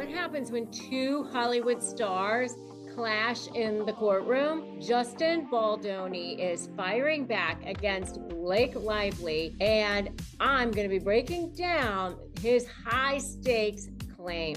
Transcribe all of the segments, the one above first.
what happens when two Hollywood stars clash in the courtroom. Justin Baldoni is firing back against Blake Lively, and I'm going to be breaking down his high stakes claim.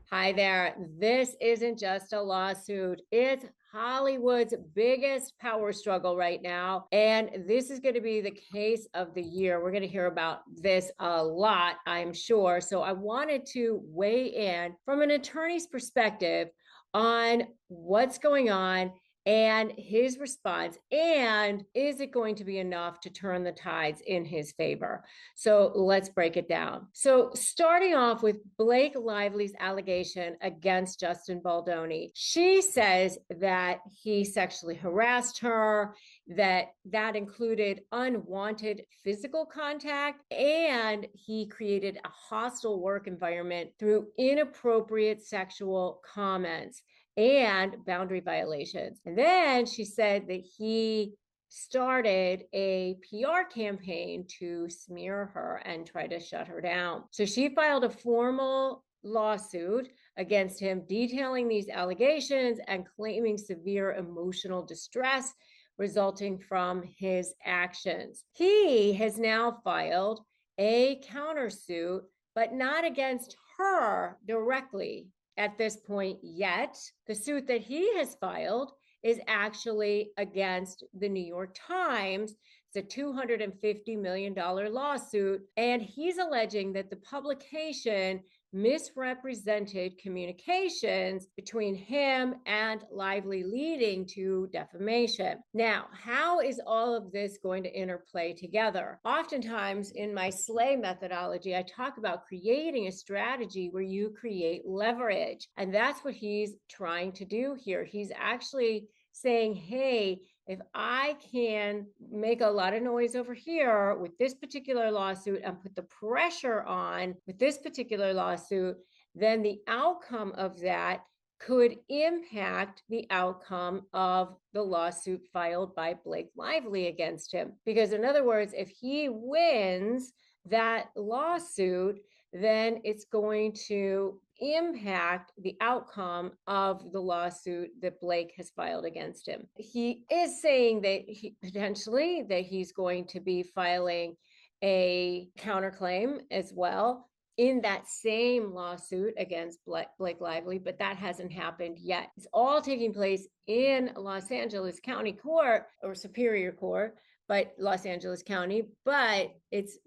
Hi there. This isn't just a lawsuit. It's Hollywood's biggest power struggle right now. And this is going to be the case of the year. We're going to hear about this a lot, I'm sure. So I wanted to weigh in from an attorney's perspective on what's going on and his response, and is it going to be enough to turn the tides in his favor? So let's break it down. So starting off with Blake Lively's allegation against Justin Baldoni, she says that he sexually harassed her, that included unwanted physical contact, and he created a hostile work environment through inappropriate sexual comments and boundary violations. And then she said that he started a PR campaign to smear her and try to shut her down. So she filed a formal lawsuit against him, detailing these allegations and claiming severe emotional distress resulting from his actions. He has now filed a countersuit, but not against her directly at this point yet. The suit that he has filed is actually against the New York Times. It's a $250 million lawsuit, and he's alleging that the publication misrepresented communications between him and Lively, leading to defamation. Now, how is all of this going to interplay together? Oftentimes in my SLAY methodology, I talk about creating a strategy where you create leverage, and that's what he's trying to do here. He's actually saying, hey, if I can make a lot of noise over here with this particular lawsuit and put the pressure on with this particular lawsuit, then the outcome of that could impact the outcome of the lawsuit filed by Blake Lively against him. Because in other words, if he wins that lawsuit, then it's going to impact the outcome of the lawsuit that Blake has filed against him. He is saying that he's going to be filing a counterclaim as well in that same lawsuit against Blake Lively, but that hasn't happened yet. It's all taking place in Los Angeles County Court or Superior Court, but Los Angeles County, but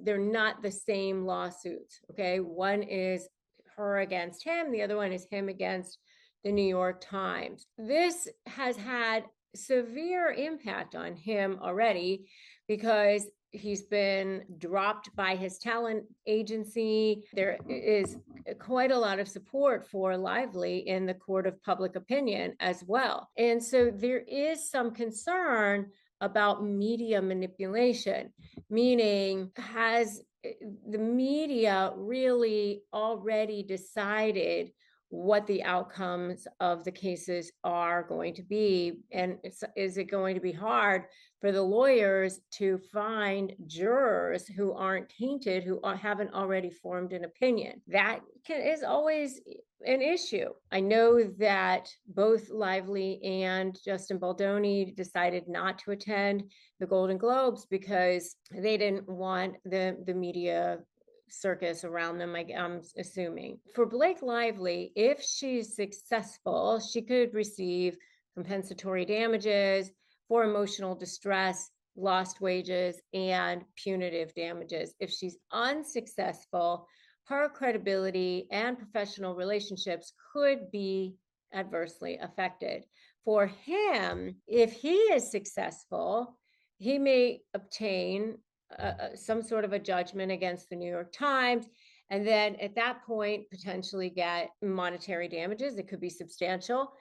they're not the same lawsuits, okay? One is her against him, the other one is him against the New York Times. This has had severe impact on him already because he's been dropped by his talent agency. There is quite a lot of support for Lively in the court of public opinion as well. And so there is some concern about media manipulation, meaning has the media really already decided what the outcomes of the cases are going to be? And is it going to be hard for the lawyers to find jurors who aren't tainted, who haven't already formed an opinion? That is always an issue. I know that both Lively and Justin Baldoni decided not to attend the Golden Globes because they didn't want the media circus around them, I'm assuming. For Blake Lively, if she's successful, she could receive compensatory damages for emotional distress, lost wages, and punitive damages. If she's unsuccessful, her credibility and professional relationships could be adversely affected. For him, if he is successful, he may obtain some sort of a judgment against the New York Times, and then at that point potentially get monetary damages. It could be substantial,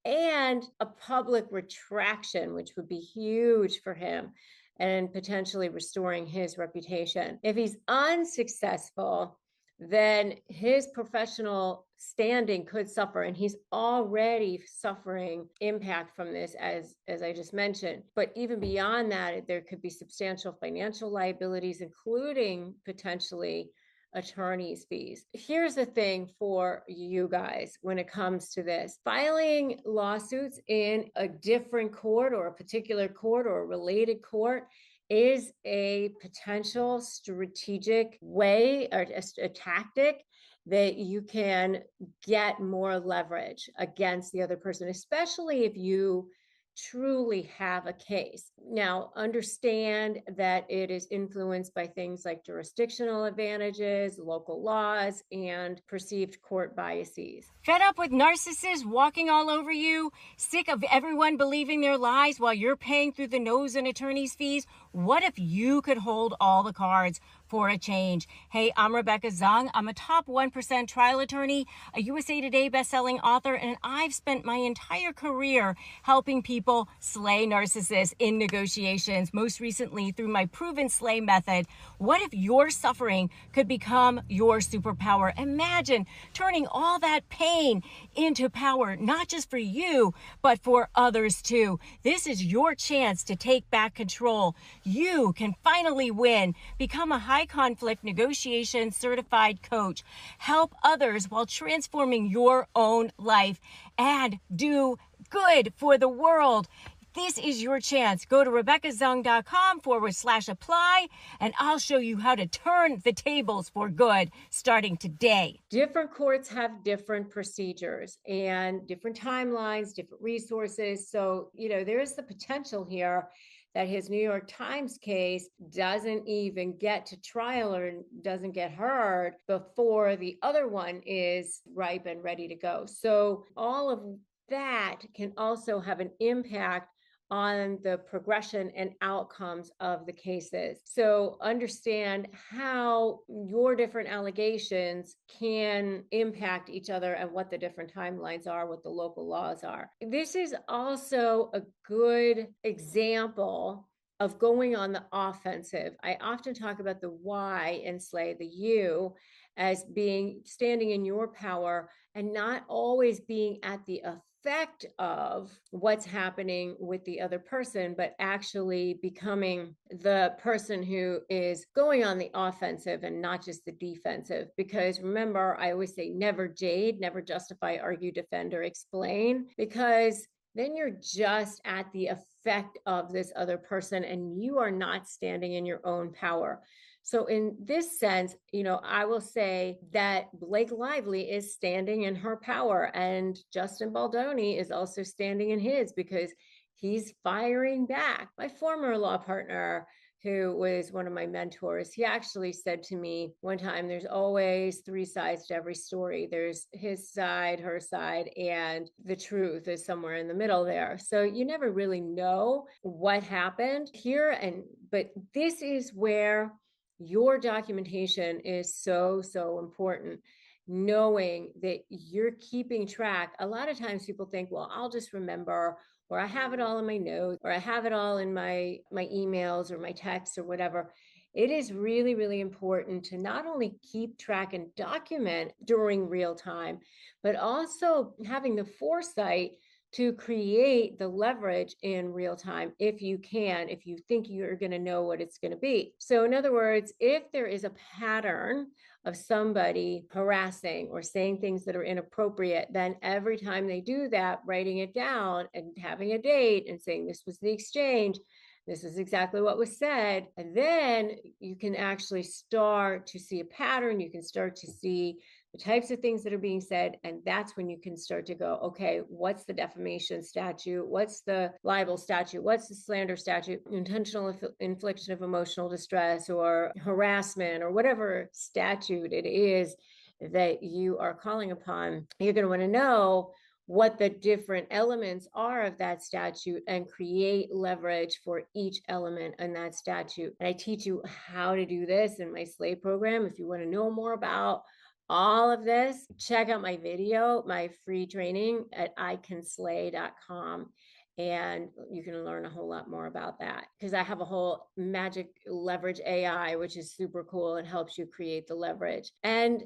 and a public retraction, which would be huge for him and potentially restoring his reputation. If he's unsuccessful, then his professional standing could suffer, and he's already suffering impact from this, as I just mentioned. But even beyond that, there could be substantial financial liabilities, including potentially attorney's fees. Here's the thing for you guys when it comes to this: filing lawsuits in a different court or a particular court or a related court is a potential strategic way or a tactic that you can get more leverage against the other person, especially if you truly have a case. Now, understand that it is influenced by things like jurisdictional advantages, local laws, and perceived court biases. Fed up with narcissists walking all over you? Sick of everyone believing their lies while you're paying through the nose in attorney's fees? What if you could hold all the cards for a change? Hey, I'm Rebecca Zung. I'm a top 1% trial attorney, a USA Today bestselling author, and I've spent my entire career helping people slay narcissists in negotiations, most recently through my proven slay method. What if your suffering could become your superpower? Imagine turning all that pain into power, not just for you, but for others too. This is your chance to take back control. You can finally win. Become a high conflict negotiation certified coach. Help others while transforming your own life, and do good for the world. This is your chance. Go to RebeccaZung.com/apply, and I'll show you how to turn the tables for good starting today. Different courts have different procedures and different timelines, different resources. So, there is the potential here that his New York Times case doesn't even get to trial or doesn't get heard before the other one is ripe and ready to go. So all of that can also have an impact on the progression and outcomes of the cases. So understand how your different allegations can impact each other and what the different timelines are, what the local laws are. This is also a good example of going on the offensive. I often talk about the Y and slay the U as being standing in your power and not always being at the effect of what's happening with the other person, but actually becoming the person who is going on the offensive and not just the defensive. Because remember, I always say never jade, never justify, argue, defend, or explain, because then you're just at the effect of this other person and you are not standing in your own power. So in this sense, I will say that Blake Lively is standing in her power, and Justin Baldoni is also standing in his, because he's firing back. My former law partner, who was one of my mentors, he actually said to me one time, there's always three sides to every story. There's his side, her side, and the truth is somewhere in the middle there. So you never really know what happened here. But this is where your documentation is so, so important. Knowing that you're keeping track. A lot of times people think, well, I'll just remember, or I have it all in my notes, or I have it all in my emails or my texts or whatever. It is really, really important to not only keep track and document during real time, but also having the foresight to create the leverage in real time if you think you're going to know what it's going to be. So in other words, if there is a pattern of somebody harassing or saying things that are inappropriate, then every time they do that, writing it down and having a date and saying this was the exchange, this is exactly what was said, and then you can actually start to see a pattern. You can start to see the types of things that are being said. And that's when you can start to go, okay, what's the defamation statute? What's the libel statute? What's the slander statute? Intentional infliction of emotional distress or harassment or whatever statute it is that you are calling upon. You're going to want to know what the different elements are of that statute and create leverage for each element in that statute. And I teach you how to do this in my Slay program. If you want to know more about all of this, check out my video, my free training at icanslay.com. And you can learn a whole lot more about that because I have a whole magic leverage AI, which is super cool and helps you create the leverage. And,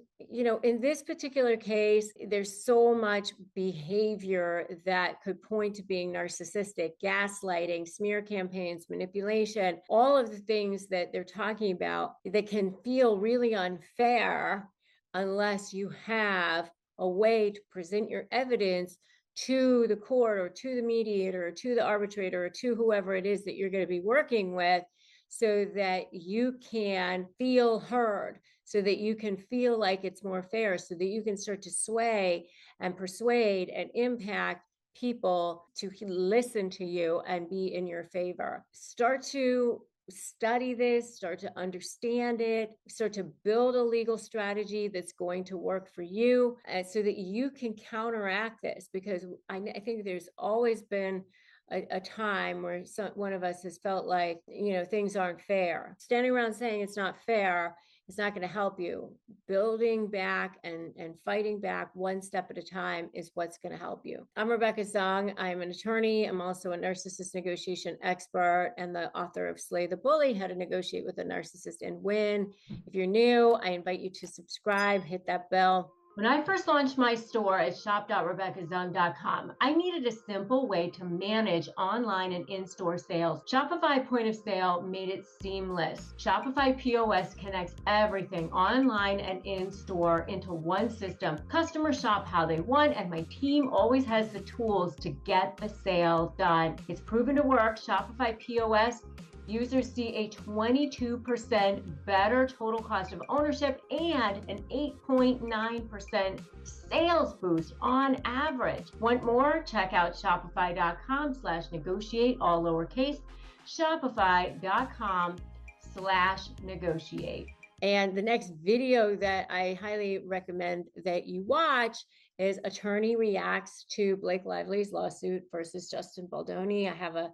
in this particular case, there's so much behavior that could point to being narcissistic: gaslighting, smear campaigns, manipulation, all of the things that they're talking about that can feel really unfair unless you have a way to present your evidence to the court or to the mediator or to the arbitrator or to whoever it is that you're going to be working with, so that you can feel heard, so that you can feel like it's more fair, so that you can start to sway and persuade and impact people to listen to you and be in your favor. Start to study this, start to understand it, start to build a legal strategy that's going to work for you, so that you can counteract this. Because I think there's always been a time where one of us has felt like, things aren't fair. Standing around saying it's not fair is not going to help you. Building back and fighting back one step at a time is what's going to help you. I'm Rebecca Zung. I'm an attorney. I'm also a narcissist negotiation expert and the author of Slay the Bully: How to Negotiate with a Narcissist and Win. If you're new, I invite you to subscribe, hit that bell. When I first launched my store at shop.rebeccazung.com, I needed a simple way to manage online and in-store sales. Shopify Point of Sale made it seamless. Shopify POS connects everything online and in-store into one system. Customers shop how they want, and my team always has the tools to get the sale done. It's proven to work. Shopify POS users see a 22% better total cost of ownership and an 8.9% sales boost on average. Want more? Check out shopify.com/negotiate, all lowercase, shopify.com/negotiate. And the next video that I highly recommend that you watch is Attorney Reacts to Blake Lively's Lawsuit versus Justin Baldoni. I have a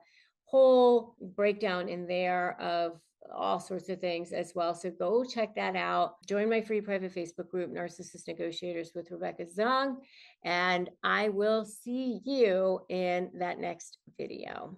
whole breakdown in there of all sorts of things as well. So go check that out. Join my free private Facebook group, Narcissist Negotiators with Rebecca Zung, and I will see you in that next video.